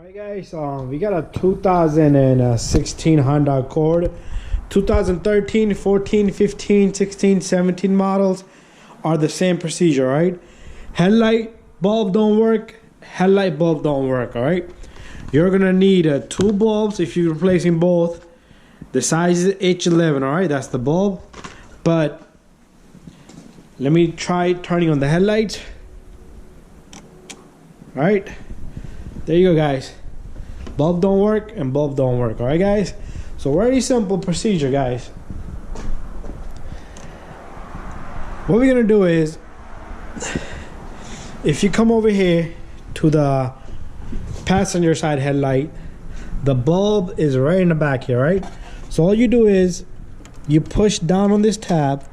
Alright guys, we got a 2016 Honda Accord. 2013, 14, 15, 16, 17 models are the same procedure, right? Headlight bulb don't work, headlight bulb don't work, alright? You're gonna need two bulbs if you're replacing both. The size is H11, alright? That's the bulb. But let me try turning on the headlights. Alright, there you go guys. Bulb don't work and bulb don't work, alright guys? So very simple procedure guys. What we're gonna do is, if you come over here to the passenger side headlight, the bulb is right in the back here, right? So all you do is you push down on this tab,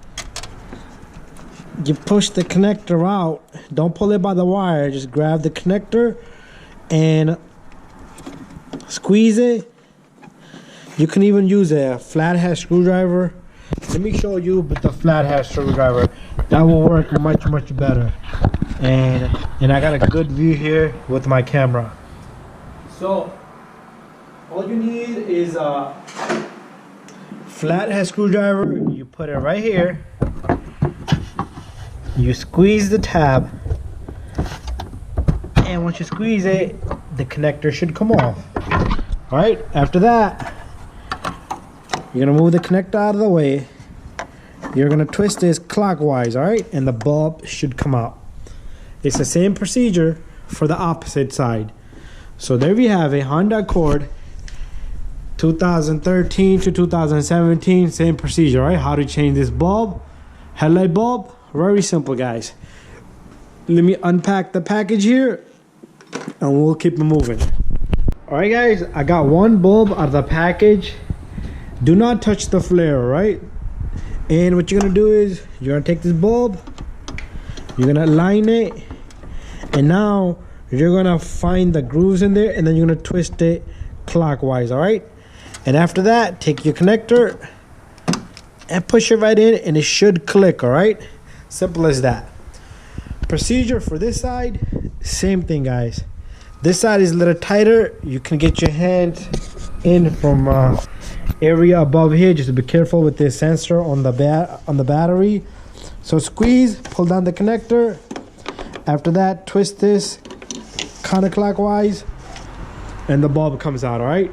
you push the connector out. Don't pull it by the wire, just grab the connector and squeeze it. You can even use a flathead screwdriver. Let me show you with the flathead screwdriver. That will work much better. And I got a good view here with my camera. So all you need is a flathead screwdriver. You put it right here. You squeeze the tab, and once you squeeze it, the connector should come off. Alright, after that, you're gonna move the connector out of the way. You're gonna twist this clockwise, alright, and the bulb should come out. It's the same procedure for the opposite side. So there we have a Honda Accord 2013 to 2017, same procedure, right? How to change this bulb, headlight bulb. Very simple guys. Let me unpack the package here and we'll keep it moving. Alright guys, I got one bulb out of the package. Do not touch the flare, right? And what you're gonna do is you're gonna take this bulb, you're gonna align it, and now you're gonna find the grooves in there, and then you're gonna twist it clockwise, alright? And after that, take your connector and push it right in, and it should click, alright? Simple as that. Procedure for this side, same thing guys. This side is a little tighter. You can get your hand in from area above here. Just be careful with this sensor on the battery. So squeeze, pull down the connector. After that, twist this counterclockwise, and the bulb comes out. All right.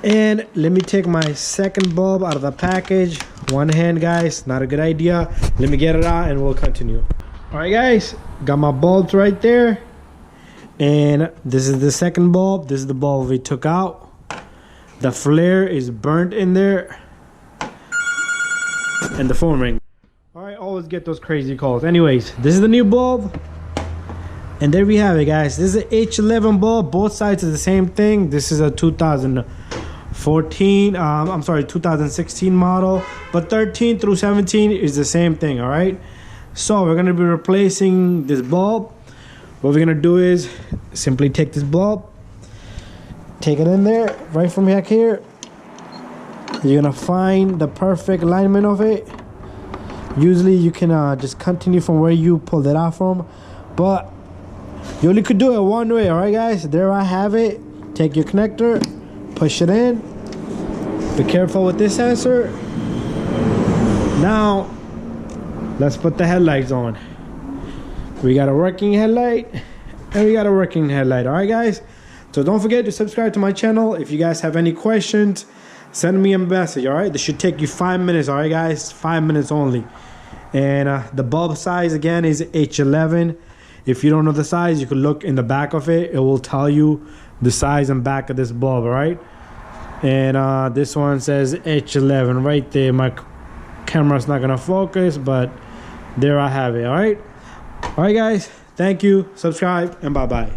And let me take my second bulb out of the package. One hand guys, not a good idea. Let me get it out and we'll continue. All right guys, got my bulbs right there. And this is the second bulb. This is the bulb we took out. The flare is burnt in there. And the phone ring. All right, always get those crazy calls. Anyways, this is the new bulb. And there we have it guys. This is an H11 bulb. Both sides are the same thing. This is a 2016 model, but 13 through 17 is the same thing. All right, so we're going to be replacing this bulb. What we're going to do is simply take this bulb, take it in there right from back here. You're going to find the perfect alignment of it. Usually you can just continue from where you pulled it out from, but you only could do it one way. All right guys, there I have it. Take your connector, push it in. Be careful with this sensor. Now let's put the headlights on. We got a working headlight and we got a working headlight. All right guys, so don't forget to subscribe to my channel. If you guys have any questions, send me a message. All right, this should take you 5 minutes. All right guys, 5 minutes only. And the bulb size again is H11. If you don't know the size, you can look in the back of it. It will tell you the size and back of this bulb. All right, and this one says H11 right there. My camera's not gonna focus, but there I have it. All right guys, thank you, subscribe, and bye bye.